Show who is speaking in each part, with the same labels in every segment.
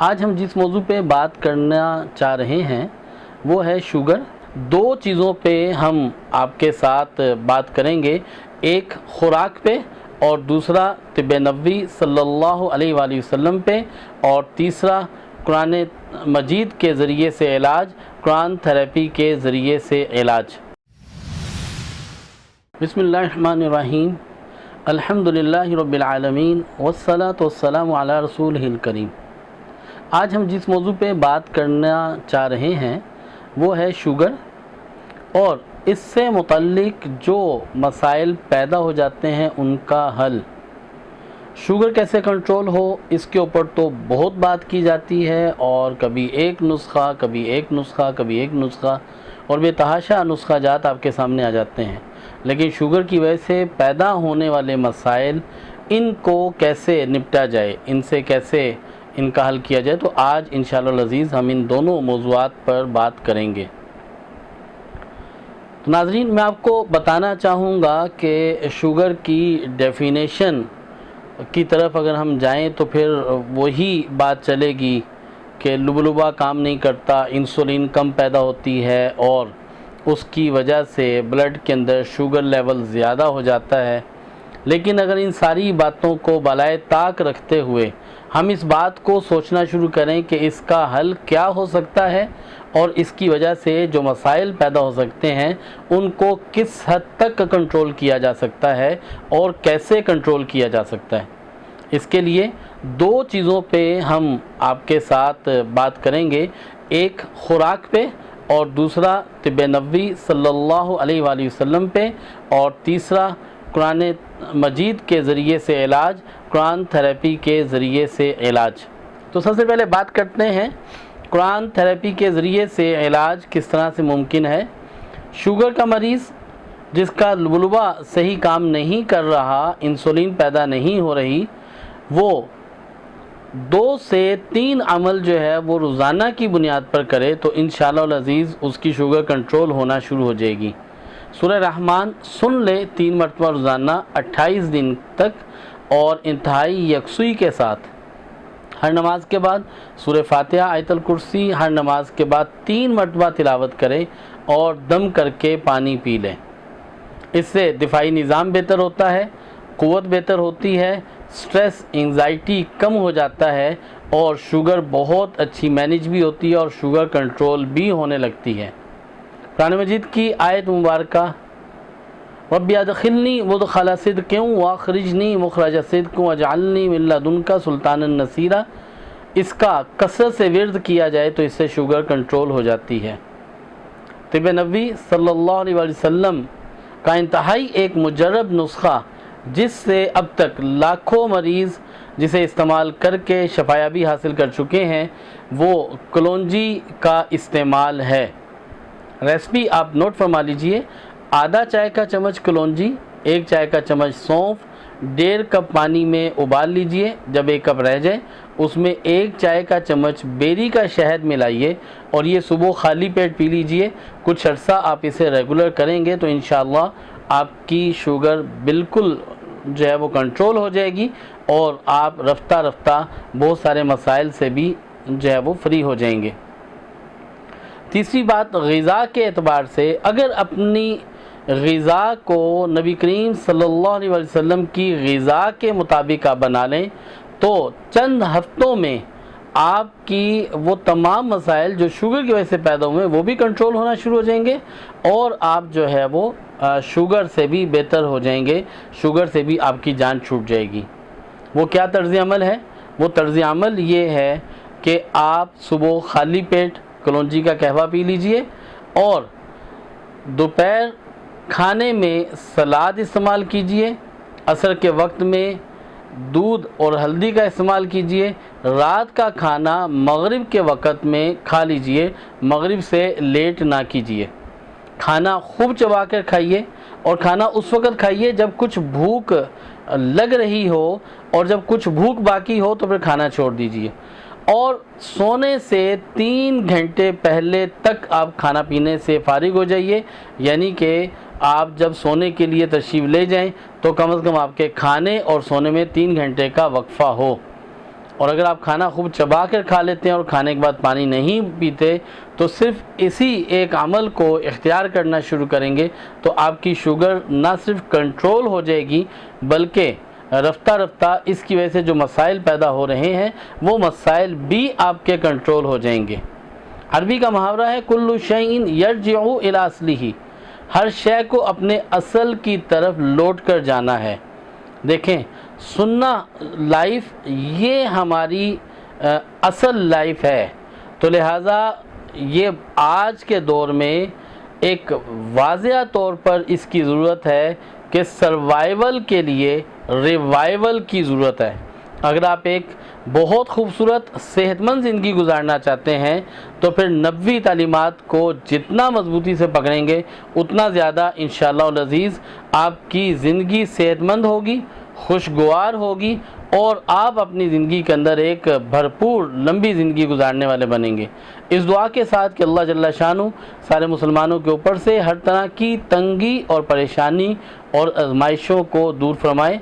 Speaker 1: آج ہم جس موضوع پہ بات کرنا چاہ رہے ہیں وہ ہے شوگر۔ دو چیزوں پہ ہم آپ کے ساتھ بات کریں گے، ایک خوراک پہ اور دوسرا طب نبوی صلی اللہ علیہ وآلہ وسلم پہ، اور تیسرا قرآن مجید کے ذریعے سے علاج، قرآن تھراپی کے ذریعے سے علاج۔ بسم اللہ الرحمن الرحیم، الحمدللہ رب العالمین والصلاة والسلام علی رسولہ الکریم۔ آج ہم جس موضوع پہ بات کرنا چاہ رہے ہیں وہ ہے شوگر، اور اس سے متعلق جو مسائل پیدا ہو جاتے ہیں ان کا حل۔ شوگر کیسے کنٹرول ہو، اس کے اوپر تو بہت بات کی جاتی ہے، اور کبھی ایک نسخہ کبھی ایک نسخہ کبھی ایک نسخہ، اور بے تحاشا نسخہ جات آپ کے سامنے آ جاتے ہیں۔ لیکن شوگر کی وجہ سے پیدا ہونے والے مسائل، ان کو کیسے نپٹا جائے، ان سے کیسے ان کا حل کیا جائے، تو آج انشاءاللہ العزیز ہم ان دونوں موضوعات پر بات کریں گے۔ تو ناظرین، میں آپ کو بتانا چاہوں گا کہ شوگر کی ڈیفینیشن کی طرف اگر ہم جائیں تو پھر وہی بات چلے گی کہ لبلبا کام نہیں کرتا، انسولین کم پیدا ہوتی ہے اور اس کی وجہ سے بلڈ کے اندر شوگر لیول زیادہ ہو جاتا ہے۔ لیکن اگر ان ساری باتوں کو بالائے طاق رکھتے ہوئے ہم اس بات کو سوچنا شروع کریں کہ اس کا حل کیا ہو سکتا ہے، اور اس کی وجہ سے جو مسائل پیدا ہو سکتے ہیں ان کو کس حد تک کنٹرول کیا جا سکتا ہے اور کیسے کنٹرول کیا جا سکتا ہے، اس کے لیے دو چیزوں پہ ہم آپ کے ساتھ بات کریں گے، ایک خوراک پہ اور دوسرا طب نبوی صلی اللہ علیہ وآلہ وسلم پہ، اور تیسرا قرآن مجید کے ذریعے سے علاج، قرآن تھراپی کے ذریعے سے علاج۔ تو سب سے پہلے بات کرتے ہیں قرآن تھراپی کے ذریعے سے علاج کس طرح سے ممکن ہے۔ شوگر کا مریض جس کا لبلبا صحیح کام نہیں کر رہا، انسولین پیدا نہیں ہو رہی، وہ 2 سے 3 عمل جو ہے وہ روزانہ کی بنیاد پر کرے تو انشاءاللہ العزیز اس کی شوگر کنٹرول ہونا شروع ہو جائے گی۔ سورہ رحمان سن لے 3 مرتبہ روزانہ 28 دن تک، اور انتہائی یکسوئی کے ساتھ ہر نماز کے بعد سورہ فاتحہ، آیت الکرسی ہر نماز کے بعد 3 مرتبہ تلاوت کرے اور دم کر کے پانی پی لے۔ اس سے دفاعی نظام بہتر ہوتا ہے، قوت بہتر ہوتی ہے، سٹریس انگزائٹی کم ہو جاتا ہے، اور شوگر بہت اچھی مینیج بھی ہوتی ہے اور شوگر کنٹرول بھی ہونے لگتی ہے۔ قرآن مجید کی آیت مبارکہ رب ادخلنی مدخل صدق واخرجنی مخرج صدق واجعلنی من لدنک سلطانا نصیرا، اس کا کثرت سے ورد کیا جائے تو اس سے شوگر کنٹرول ہو جاتی ہے۔ طب نبوی صلی اللہ علیہ وسلم کا انتہائی ایک مجرب نسخہ، جس سے اب تک لاکھوں مریض جسے استعمال کر کے شفایابی حاصل کر چکے ہیں، وہ کلونجی کا استعمال ہے۔ ریسپی آپ نوٹ فرما لیجئے، آدھا چائے کا چمچ کلونجی، 1 چائے کا چمچ سونف، 1.5 کپ پانی میں ابال لیجئے، جب 1 کپ رہ جائے اس میں 1 چائے کا چمچ بیری کا شہد ملائیے، اور یہ صبح خالی پیٹ پی لیجئے۔ کچھ عرصہ آپ اسے ریگولر کریں گے تو انشاءاللہ آپ کی شوگر بالکل جو ہے وہ کنٹرول ہو جائے گی، اور آپ رفتہ رفتہ بہت سارے مسائل سے بھی جو ہے وہ فری ہو جائیں گے۔ تیسری بات، غذا کے اعتبار سے اگر اپنی غذا کو نبی کریم صلی اللہ علیہ وسلم کی غذا کے مطابق آپ بنا لیں تو چند ہفتوں میں آپ کی وہ تمام مسائل جو شوگر کی وجہ سے پیدا ہوئے وہ بھی کنٹرول ہونا شروع ہو جائیں گے، اور آپ جو ہے وہ شوگر سے بھی بہتر ہو جائیں گے، شوگر سے بھی آپ کی جان چھوٹ جائے گی۔ وہ کیا طرز عمل ہے؟ وہ طرز عمل یہ ہے کہ آپ صبح خالی پیٹ کلونجی کا قہوہ پی لیجئے، اور دوپہر کھانے میں سلاد استعمال کیجئے، عصر کے وقت میں دودھ اور ہلدی کا استعمال کیجئے، رات کا کھانا مغرب کے وقت میں کھا لیجئے، مغرب سے لیٹ نہ کیجئے۔ کھانا خوب چبا کر کھائیے، اور کھانا اس وقت کھائیے جب کچھ بھوک لگ رہی ہو، اور جب کچھ بھوک باقی ہو تو پھر کھانا چھوڑ دیجئے، اور سونے سے 3 گھنٹے پہلے تک آپ کھانا پینے سے فارغ ہو جائیے، یعنی کہ آپ جب سونے کے لیے تشریف لے جائیں تو کم از کم آپ کے کھانے اور سونے میں 3 گھنٹے کا وقفہ ہو۔ اور اگر آپ کھانا خوب چبا کر کھا لیتے ہیں اور کھانے کے بعد پانی نہیں پیتے تو صرف اسی ایک عمل کو اختیار کرنا شروع کریں گے تو آپ کی شوگر نہ صرف کنٹرول ہو جائے گی بلکہ رفتہ رفتہ اس کی وجہ سے جو مسائل پیدا ہو رہے ہیں وہ مسائل بھی آپ کے کنٹرول ہو جائیں گے۔ عربی کا محاورہ ہے کل شیء یرجع الی اصلہ، ہر شے کو اپنے اصل کی طرف لوٹ کر جانا ہے۔ دیکھیں سننا لائف یہ ہماری اصل لائف ہے، تو لہٰذا یہ آج کے دور میں ایک واضح طور پر اس کی ضرورت ہے کہ سروائیول کے لیے ریوائیول کی ضرورت ہے۔ اگر آپ ایک بہت خوبصورت صحت مند زندگی گزارنا چاہتے ہیں تو پھر نبوی تعلیمات کو جتنا مضبوطی سے پکڑیں گے اتنا زیادہ انشاءاللہ العزیز آپ کی زندگی صحت مند ہوگی، خوشگوار ہوگی اور آپ اپنی زندگی کے اندر ایک بھرپور لمبی زندگی گزارنے والے بنیں گے۔ اس دعا کے ساتھ کہ اللہ جل شانہ سارے مسلمانوں کے اوپر سے ہر طرح کی تنگی اور پریشانی اور آزمائشوں کو دور فرمائے۔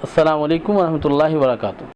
Speaker 1: السلام علیکم ورحمۃ اللہ وبرکاتہ۔